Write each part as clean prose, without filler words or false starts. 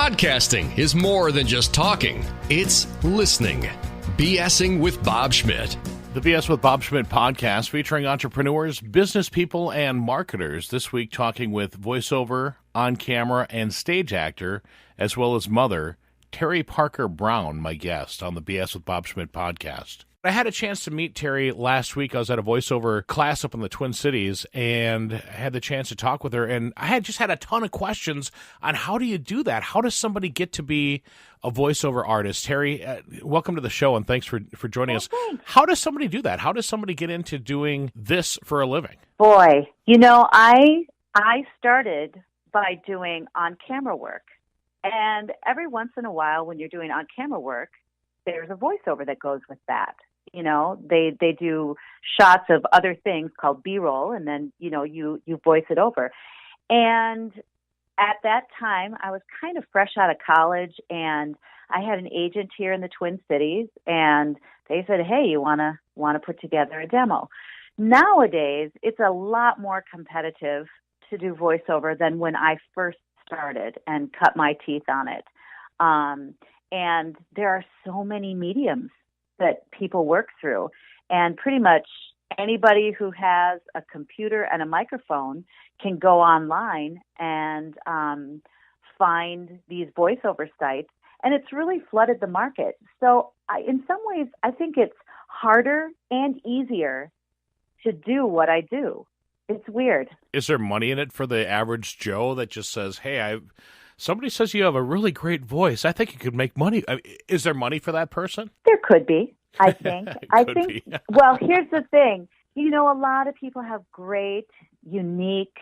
Podcasting is more than just talking. It's listening. BSing with Bob Schmidt. The BS with Bob Schmidt podcast featuring entrepreneurs, business people, and marketers. This week talking with voiceover, on-camera, and stage actor, as well as mother, Teri.Parkerbrown, my guest on the BS with Bob Schmidt podcast. I had a chance to meet Teri last week. I was at a voiceover class up in the Twin Cities and had the chance to talk with her. And I had just had a ton of questions on how do you do that? How does somebody get to be a voiceover artist? Teri, welcome to the show, and thanks for joining us. Thanks. How does somebody do that? How does somebody get into doing this for a living? Boy, you know, I started by doing on-camera work. And every once in a while when you're doing on-camera work, there's a voiceover that goes with that. You know, they do shots of other things called B-roll, and then, you know, you voice it over. And at that time, I was kind of fresh out of college, and I had an agent here in the Twin Cities, and they said, hey, you want to put together a demo. Nowadays, it's a lot more competitive to do voiceover than when I first started and cut my teeth on it. And there are so many mediums that people work through. And pretty much anybody who has a computer and a microphone can go online and find these voiceover sites. And it's really flooded the market. So in some ways, I think it's harder and easier to do what I do. It's weird. Is there money in it for the average Joe that just says, hey, somebody says you have a really great voice. I think you could make money. Is there money for that person? There could be, I think. Well, here's the thing. You know, a lot of people have great, unique,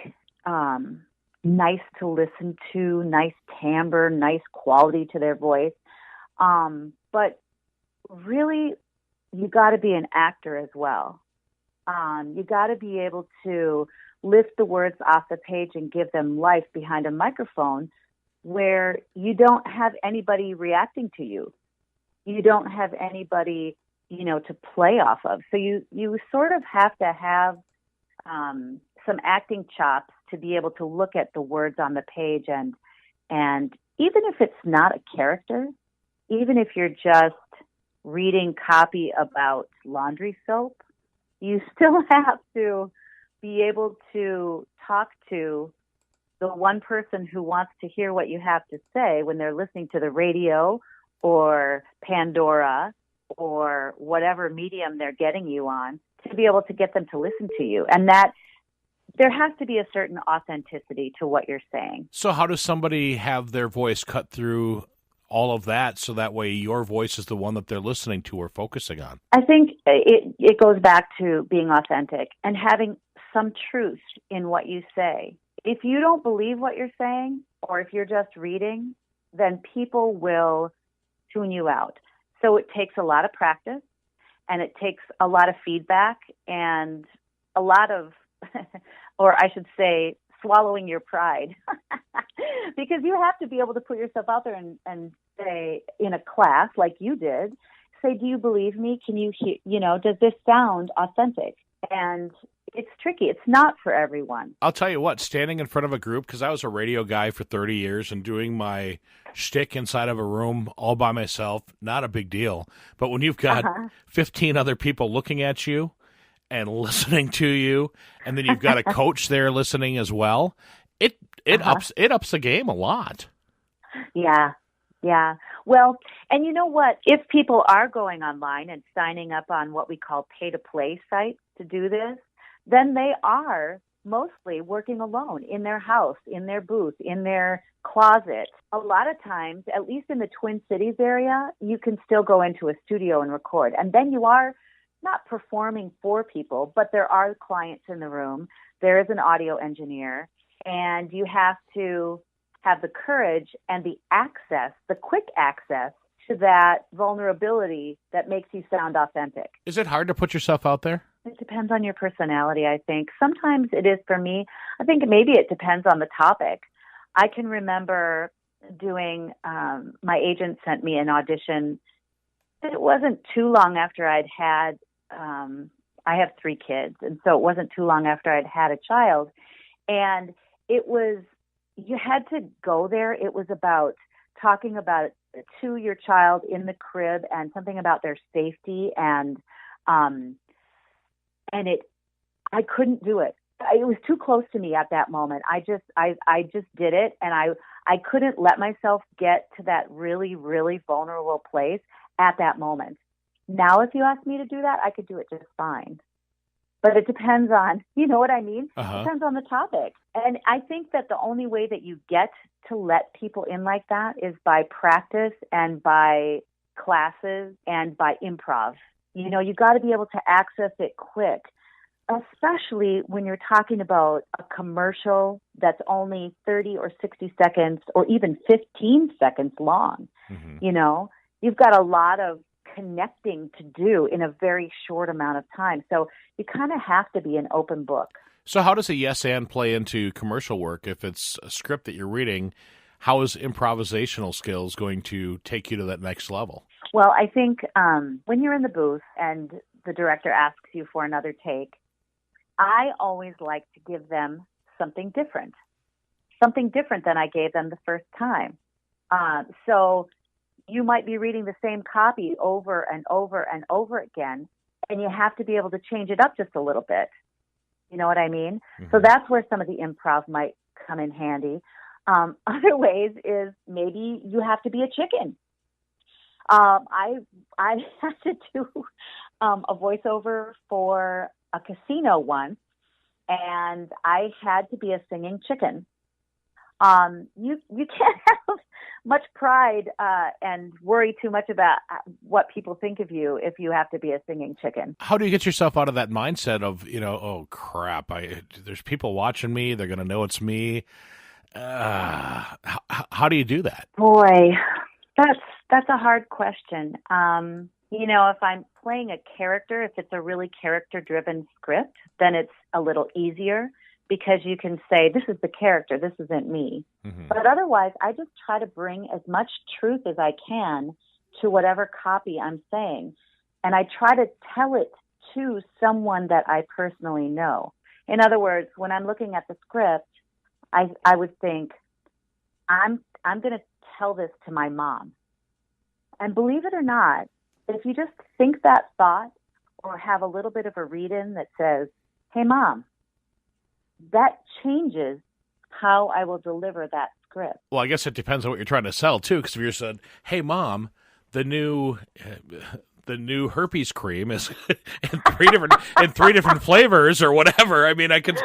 nice to listen to, nice timbre, nice quality to their voice. But really, you got to be an actor as well. You got to be able to lift the words off the page and give them life behind a microphone where you don't have anybody reacting to you. You don't have anybody, you know, to play off of. So you sort of have to have some acting chops to be able to look at the words on the page. And even if it's not a character, even if you're just reading copy about laundry soap, you still have to be able to talk to the one person who wants to hear what you have to say when they're listening to the radio or Pandora or whatever medium they're getting you on, to be able to get them to listen to you. And that there has to be a certain authenticity to what you're saying. So how does somebody have their voice cut through all of that so that way your voice is the one that they're listening to or focusing on? I think it goes back to being authentic and having some truth in what you say. If you don't believe what you're saying, or if you're just reading, then people will tune you out. So it takes a lot of practice, and it takes a lot of feedback, and a lot of, or I should say, swallowing your pride. Because you have to be able to put yourself out there and say, in a class like you did, say, do you believe me? Can you hear, you know, does this sound authentic? And it's tricky. It's not for everyone. I'll tell you what, standing in front of a group, because I was a radio guy for 30 years and doing my shtick inside of a room all by myself, not a big deal. But when you've got 15 other people looking at you and listening to you, and then you've got a coach there listening as well, it ups the game a lot. Yeah. Well, and you know what? If people are going online and signing up on what we call pay-to-play sites to do this, then they are mostly working alone in their house, in their booth, in their closet. A lot of times, at least in the Twin Cities area, you can still go into a studio and record. And then you are not performing for people, but there are clients in the room. There is an audio engineer, and you have to have the courage and the access, the quick access to that vulnerability that makes you sound authentic. Is it hard to put yourself out there? It depends on your personality, I think. Sometimes it is for me. I think maybe it depends on the topic. I can remember doing, my agent sent me an audition. It wasn't too long after I'd had, I have 3 kids, and so it wasn't too long after I'd had a child. And it was, you had to go there. It was about talking about to your child in the crib and something about their safety I couldn't do it. It was too close to me at that moment. I just did it, and I couldn't let myself get to that really, really vulnerable place at that moment. Now, if you ask me to do that, I could do it just fine. But it depends on, you know what I mean? Uh-huh. It depends on the topic. And I think that the only way that you get to let people in like that is by practice and by classes and by improv. You know, you got to be able to access it quick, especially when you're talking about a commercial that's only 30 or 60 seconds or even 15 seconds long. Mm-hmm. You know, you've got a lot of connecting to do in a very short amount of time. So you kind of have to be an open book. So how does a yes and play into commercial work? If it's a script that you're reading, how is improvisational skills going to take you to that next level? Well, I think when you're in the booth and the director asks you for another take, I always like to give them something different than I gave them the first time. So you might be reading the same copy over and over and over again, and you have to be able to change it up just a little bit. You know what I mean? Mm-hmm. So that's where some of the improv might come in handy. Other ways is maybe you have to be a chicken. I had to do a voiceover for a casino once, and I had to be a singing chicken. You can't have much pride and worry too much about what people think of you if you have to be a singing chicken. How do you get yourself out of that mindset of, oh crap, there's people watching me, they're going to know it's me? How do you do that? Boy, that's a hard question. If I'm playing a character, if it's a really character-driven script, then it's a little easier because you can say, this is the character, this isn't me. Mm-hmm. But otherwise, I just try to bring as much truth as I can to whatever copy I'm saying. And I try to tell it to someone that I personally know. In other words, when I'm looking at the script, I would think, I'm going to tell this to my mom. And believe it or not, if you just think that thought or have a little bit of a read-in that says, hey, Mom, that changes how I will deliver that script. Well, I guess it depends on what you're trying to sell, too, because if you said, hey, Mom, the new herpes cream is in three different flavors or whatever. I mean, I could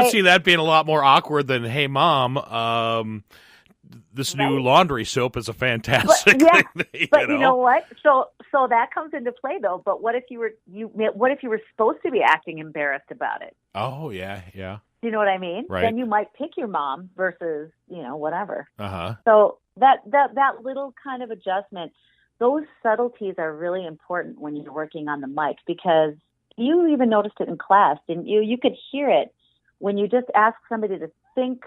see that being a lot more awkward than, hey, Mom, this new laundry soap is a fantastic thing. You know what? So that comes into play though. But what if you were supposed to be acting embarrassed about it? Oh yeah. Do you know what I mean? Right. Then you might pick your mom versus whatever. Uh-huh. So that little kind of adjustment, those subtleties are really important when you're working on the mic, because you even noticed it in class, didn't you? You could hear it when you just ask somebody to think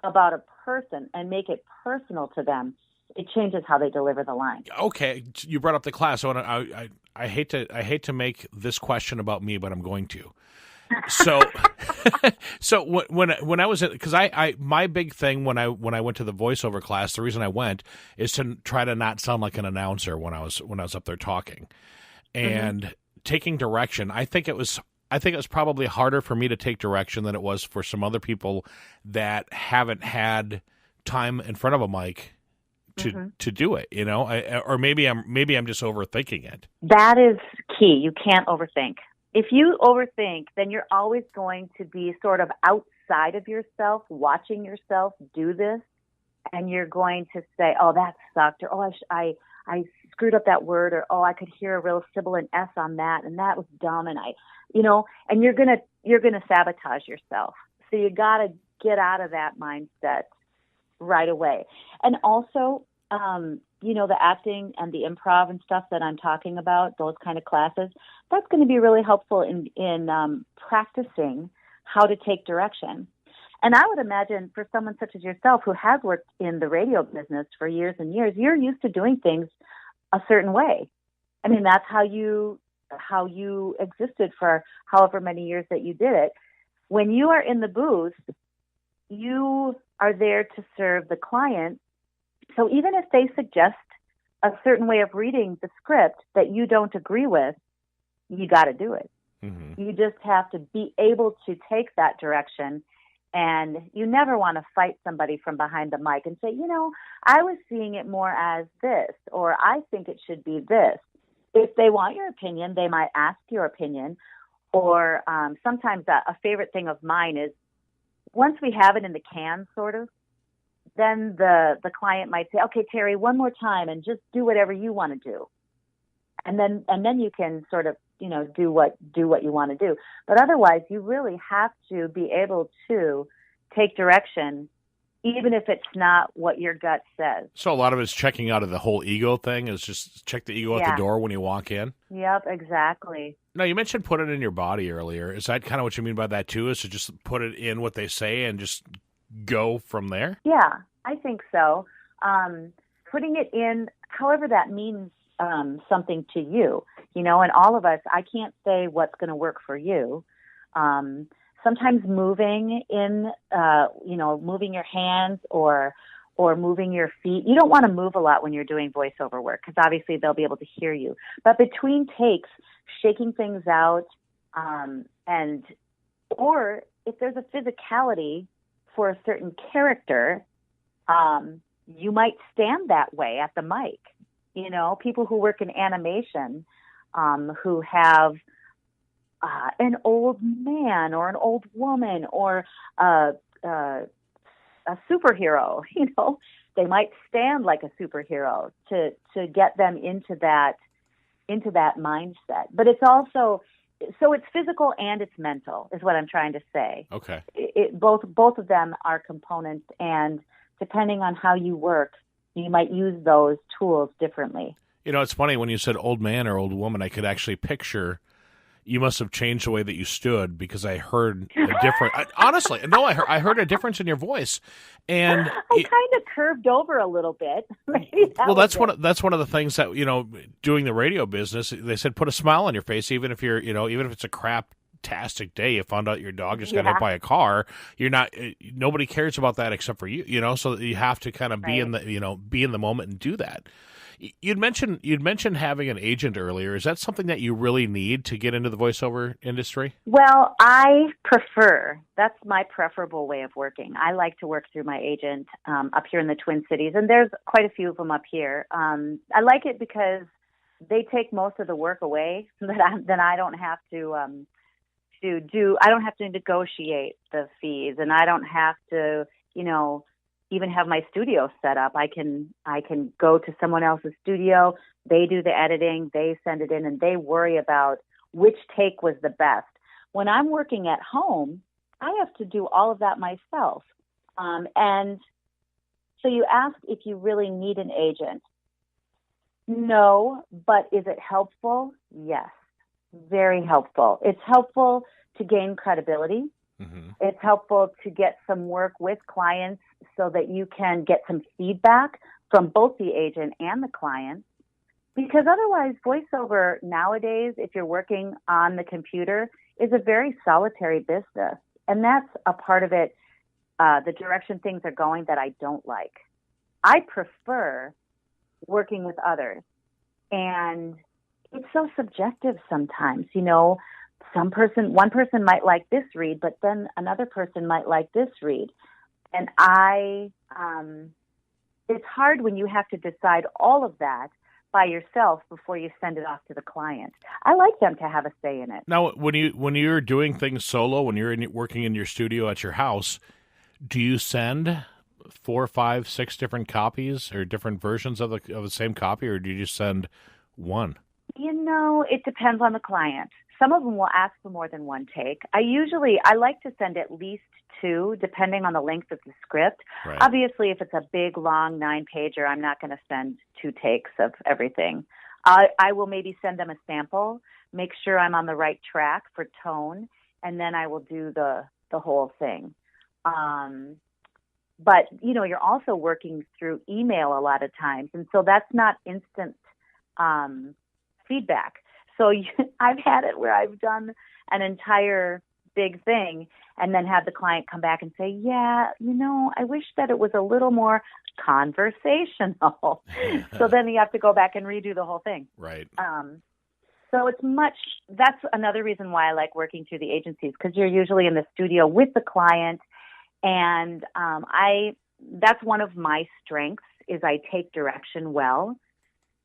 about a person and make it personal to them. It changes how they deliver the line. Okay, you brought up the class. So I hate to make this question about me, but I'm going to. So, when I was because my big thing when I went to the voiceover class, the reason I went is to try to not sound like an announcer when I was up there talking, and taking direction. I think it was probably harder for me to take direction than it was for some other people that haven't had time in front of a mic to do it, or maybe I'm just overthinking it. That is key. You can't overthink. If you overthink, then you're always going to be sort of outside of yourself, watching yourself do this, and you're going to say, "Oh, that sucked," or "Oh, I screwed up that word," or "Oh, I could hear a real sibilant S on that, and that was dumb," and and you're gonna sabotage yourself. So you got to get out of that mindset right away. And also, the acting and the improv and stuff that I'm talking about, those kind of classes, that's going to be really helpful in practicing how to take direction. And I would imagine for someone such as yourself who has worked in the radio business for years and years, you're used to doing things a certain way. I mean, that's how you existed for however many years that you did it. When you are in the booth, you are there to serve the client, So even if they suggest a certain way of reading the script that you don't agree with, you got to do it. Mm-hmm. You just have to be able to take that direction. And you never want to fight somebody from behind the mic and say, I was seeing it more as this, or I think it should be this. If they want your opinion, they might ask your opinion. Or sometimes a favorite thing of mine is once we have it in the can, sort of, then the client might say, okay, Teri, one more time and just do whatever you want to do. And then you can sort of, do what you want to do. But otherwise, you really have to be able to take direction, even if it's not what your gut says. So a lot of it's checking out of the whole ego thing is just check the ego at the door when you walk in. Yep, exactly. Now, you mentioned put it in your body earlier. Is that kind of what you mean by that too, is to just put it in what they say and just go from there? Yeah, I think so. Putting it in, however that means something to you, and all of us, I can't say what's going to work for you. Sometimes moving moving your hands or moving your feet. You don't want to move a lot when you're doing voiceover work because obviously they'll be able to hear you. But between takes, shaking things out, or if there's a physicality for a certain character, you might stand that way at the mic. People who work in animation, who have an old man or an old woman or a superhero, they might stand like a superhero to get them into that mindset. But it's also, so it's physical and it's mental is what I'm trying to say. Okay. Both of them are components, and depending on how you work, you might use those tools differently. It's funny when you said old man or old woman, I could actually picture you must have changed the way that you stood because I heard a difference. Honestly, no, I heard a difference in your voice, and I kind of curved over a little bit. That's one of the things that doing the radio business. They said put a smile on your face, even if you're even if it's a crap-tastic day. You found out your dog just got hit by a car. You're not. Nobody cares about that except for you. So you have to kind of be in the be in the moment and do that. You'd mentioned having an agent earlier. Is that something that you really need to get into the voiceover industry? Well, that's my preferable way of working. I like to work through my agent up here in the Twin Cities, and there's quite a few of them up here. I like it because they take most of the work away, then I don't have to I don't have to negotiate the fees, and I don't have to, even have my studio set up. I can go to someone else's studio. They do the editing, they send it in, and they worry about which take was the best. When I'm working at home, I have to do all of that myself. And so you ask if you really need an agent. No, but is it helpful? Yes, very helpful. It's helpful to gain credibility. Mm-hmm. It's helpful to get some work with clients so that you can get some feedback from both the agent and the client. Because otherwise, voiceover nowadays, if you're working on the computer, is a very solitary business. And that's a part of it, the direction things are going that I don't like. I prefer working with others. And it's so subjective sometimes, one person might like this read, but then another person might like this read. And it's hard when you have to decide all of that by yourself before you send it off to the client. I like them to have a say in it. Now, when you're doing things solo, when you're working in your studio at your house, do you send 4, 5, 6 different copies or different versions of the same copy, or do you just send one? It depends on the client. Some of them will ask for more than one take. I like to send at least 2, depending on the length of the script. Right. Obviously, if it's a big, long 9-pager, I'm not going to send 2 takes of everything. I will maybe send them a sample, make sure I'm on the right track for tone, and then I will do the whole thing. But, you're also working through email a lot of times, and so that's not instant feedback. So I've had it where I've done an entire big thing, and then have the client come back and say, yeah, I wish that it was a little more conversational. So then you have to go back and redo the whole thing. Right. So that's another reason why I like working through the agencies, because you're usually in the studio with the client. And that's one of my strengths is I take direction well.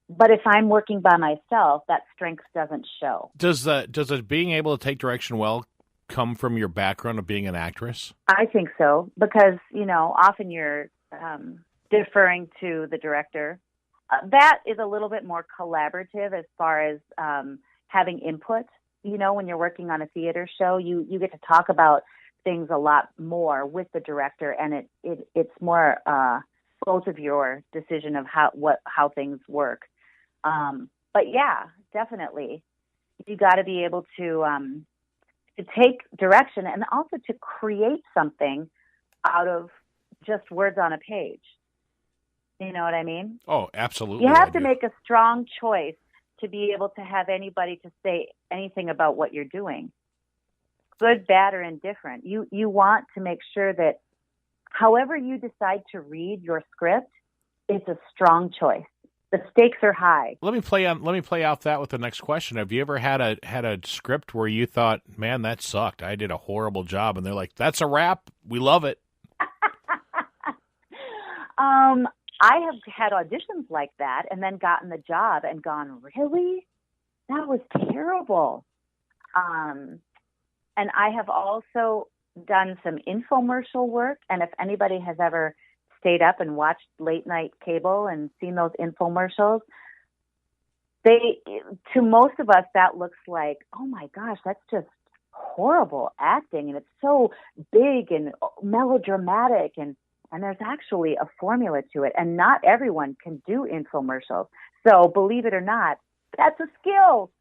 But if I'm working by myself, that strength doesn't show. Does it being able to take direction well come from your background of being an actress? I think so, because, often you're deferring to the director. That is a little bit more collaborative as far as having input. When you're working on a theater show, you get to talk about things a lot more with the director, and it's more both of your decision of how things work. But yeah, definitely, you got to be able to take direction and also to create something out of just words on a page. You know what I mean? Oh, absolutely. You have to make a strong choice to be able to have anybody to say anything about what you're doing. Good, bad, or indifferent. You want to make sure that however you decide to read your script, it's a strong choice. The stakes are high. Let me play out that with the next question. Have you ever had a script where you thought, man, that sucked, I did a horrible job, and they're like, that's a wrap, we love it? I have had auditions like that and then gotten the job and gone, really? That was terrible. And I have also done some infomercial work. And if anybody has ever stayed up and watched late night cable and seen those infomercials, to most of us, that looks like, oh my gosh, that's just horrible acting. And it's so big and melodramatic, and there's actually a formula to it. And not everyone can do infomercials. So believe it or not, that's a skill.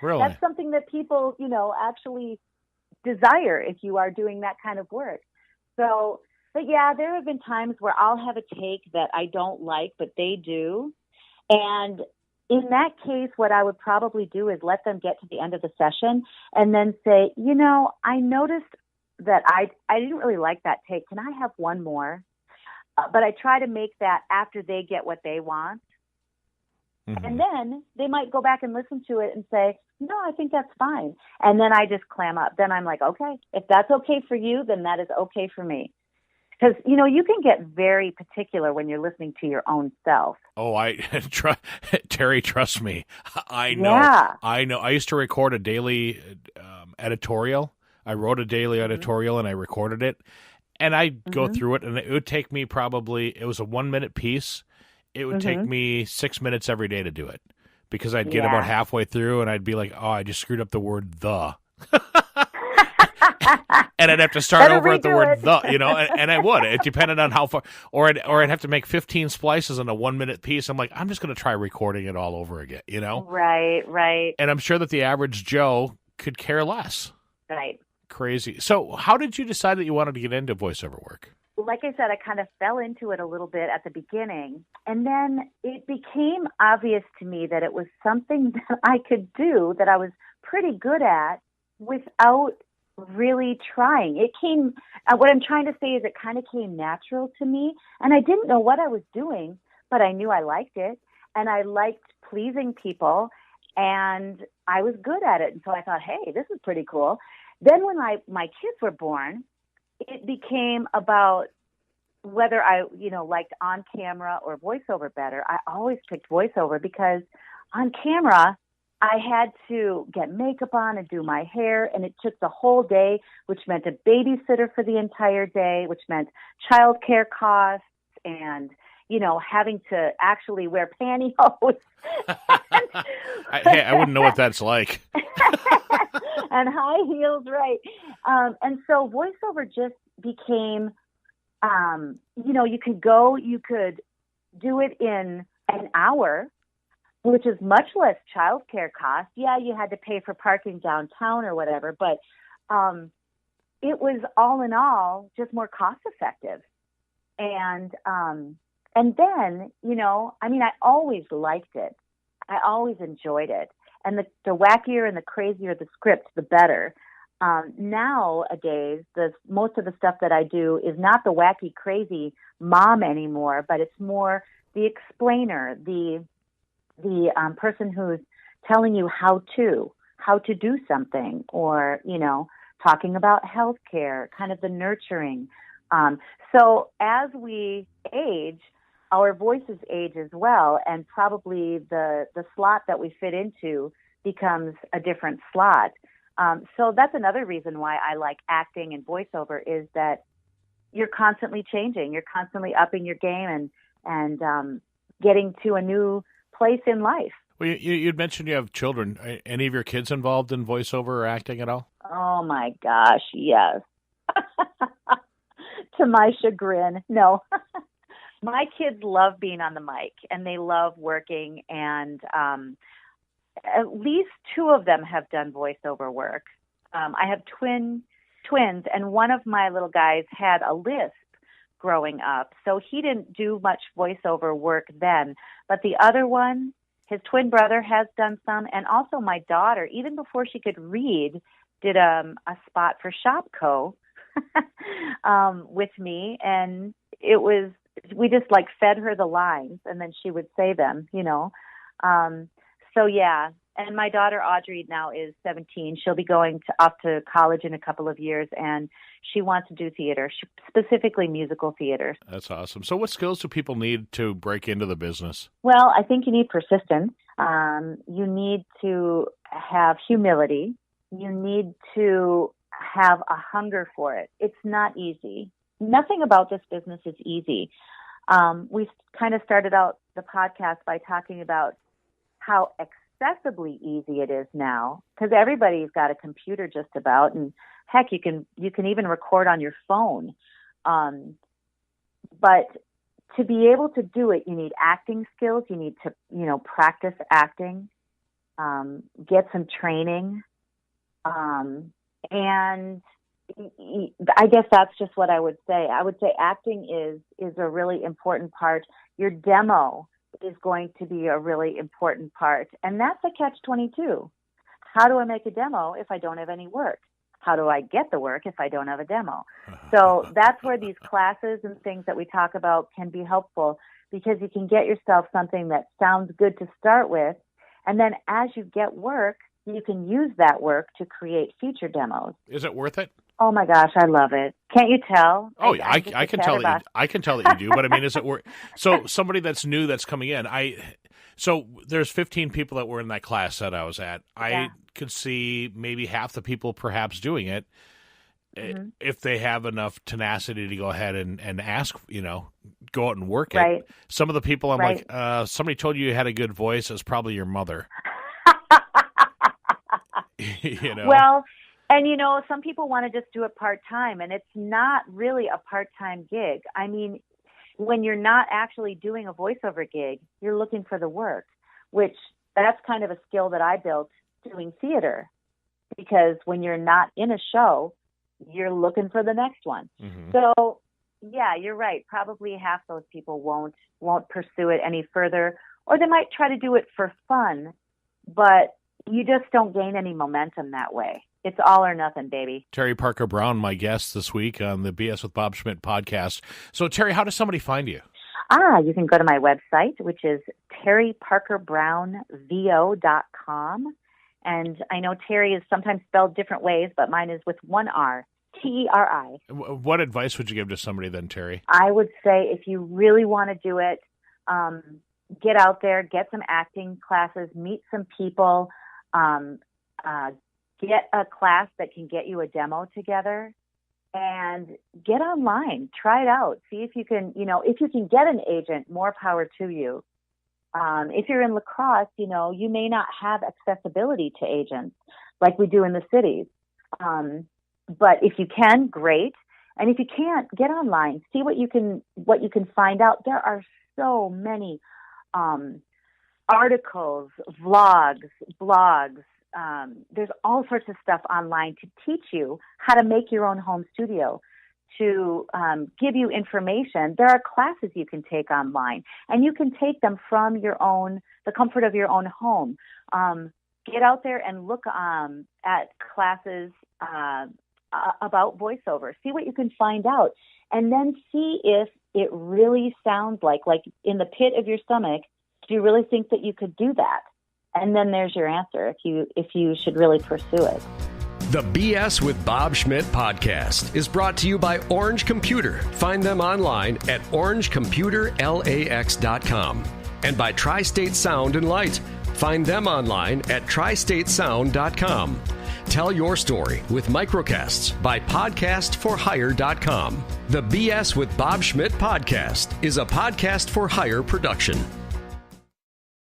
Really? That's something that people, actually desire if you are doing that kind of work. So, but yeah, there have been times where I'll have a take that I don't like, but they do. And in that case, what I would probably do is let them get to the end of the session and then say, I noticed that I didn't really like that take. Can I have one more? But I try to make that after they get what they want. Mm-hmm. And then they might go back and listen to it and say, no, I think that's fine. And then I just clam up. Then I'm like, okay, if that's okay for you, then that is okay for me. Because, you can get very particular when you're listening to your own self. Oh, Teri, trust me. I know. Yeah. I know. I used to record a daily editorial. I wrote a daily editorial and I recorded it. And I'd go through it, and it would take me it was a 1-minute piece. It would take me 6 minutes every day to do it, because I'd get about halfway through and I'd be like, oh, I just screwed up the word the. And I'd have to start over at the word the, and I would. It depended on how far, or I'd have to make 15 splices in a 1-minute piece. I'm like, I'm just going to try recording it all over again, Right. And I'm sure that the average Joe could care less. Right. Crazy. So how did you decide that you wanted to get into voiceover work? Like I said, I kind of fell into it a little bit at the beginning, and then it became obvious to me that it was something that I could do, that I was pretty good at without really trying. It came, what I'm trying to say is it kind of came natural to me, and I didn't know what I was doing, but I knew I liked it, and I liked pleasing people, and I was good at it. And so I thought, hey, this is pretty cool. Then when my kids were born, it became about whether I, liked on camera or voiceover better. I always picked voiceover because on camera, I had to get makeup on and do my hair, and it took the whole day, which meant a babysitter for the entire day, which meant childcare costs and, having to actually wear pantyhose. I wouldn't know what that's like. And high heels, right. And so voiceover just became, you could do it in an hour, which is much less childcare cost. Yeah, you had to pay for parking downtown or whatever, but it was all in all just more cost effective. And then, I always liked it. I always enjoyed it. And the wackier and the crazier the script, the better. Nowadays, most of the stuff that I do is not the wacky, crazy mom anymore, but it's more the explainer, the person who's telling you how to do something, or talking about healthcare, kind of the nurturing. So as we age, our voices age as well, and probably the slot that we fit into becomes a different slot. So that's another reason why I like acting and voiceover, is that you're constantly changing, you're constantly upping your game and getting to a new place in life. Well, you'd mentioned you have children. Are any of your kids involved in voiceover or acting at all? Oh my gosh, yes. To my chagrin, no. My kids love being on the mic, and they love working, and at least two of them have done voiceover work. I have twins, and one of my little guys had a lisp growing up, so he didn't do much voiceover work then. But the other one, his twin brother, has done some, and also my daughter, even before she could read, did a spot for Shopco with me, and we just like fed her the lines, and then she would say them, So yeah, and my daughter Audrey now is 17. She'll be going off to college in a couple of years, and she wants to do theater, specifically musical theater. That's awesome. So what skills do people need to break into the business? Well, I think you need persistence. You need to have humility. You need to have a hunger for it. It's not easy. Nothing about this business is easy. We kind of started out the podcast by talking about how accessibly easy it is now, because everybody's got a computer just about, and heck, you can even record on your phone. But to be able to do it, you need acting skills. You need to, practice acting, get some training, and I guess that's just what I would say. I would say acting is a really important part. Your demo is going to be a really important part. And that's a catch-22. How do I make a demo if I don't have any work? How do I get the work if I don't have a demo? So that's where these classes and things that we talk about can be helpful, because you can get yourself something that sounds good to start with. And then as you get work, you can use that work to create future demos. Is it worth it? Oh my gosh, I love it. Can't you tell? Oh, yeah, I can tell that I can tell that you do. But I mean, is it worth? So somebody that's new that's coming in, so there's 15 people that were in that class that I was at. Yeah. I could see maybe half the people perhaps doing it if they have enough tenacity to go ahead and ask, go out and work right. it. Some of the people I'm right. like, somebody told you had a good voice. It's probably your mother. Well, and some people want to just do it part-time, and it's not really a part-time gig. I mean, when you're not actually doing a voiceover gig, you're looking for the work, which that's kind of a skill that I built doing theater, because when you're not in a show, you're looking for the next one. Mm-hmm. So yeah, you're right. Probably half those people won't pursue it any further, or they might try to do it for fun, but you just don't gain any momentum that way. It's all or nothing, baby. Teri.Parkerbrown, my guest this week on the BS with Bob Schmidt podcast. So, Teri, how does somebody find you? You can go to my website, which is teri.parkerbrownvo.com. And I know Teri is sometimes spelled different ways, but mine is with one R, Teri. What advice would you give to somebody then, Teri? I would say if you really want to do it, get out there, get some acting classes, meet some people, get a class that can get you a demo together, and get online. Try it out. See if you can, if you can get an agent, more power to you. If you're in La Crosse, you may not have accessibility to agents like we do in the cities. But if you can, great. And if you can't, get online. See what you can find out. There are so many articles, vlogs, blogs. There's all sorts of stuff online to teach you how to make your own home studio, to give you information. There are classes you can take online, and you can take them from the comfort of your own home. Get out there and look at classes about voiceover. See what you can find out, and then see if it really sounds like in the pit of your stomach. Do you really think that you could do that? And then there's your answer if you should really pursue it. The BS with Bob Schmidt podcast is brought to you by Orange Computer. Find them online at orangecomputerlax.com. And by Tri-State Sound and Light. Find them online at tristatesound.com. Tell your story with microcasts by podcastforhire.com. The BS with Bob Schmidt podcast is a Podcast for Hire production.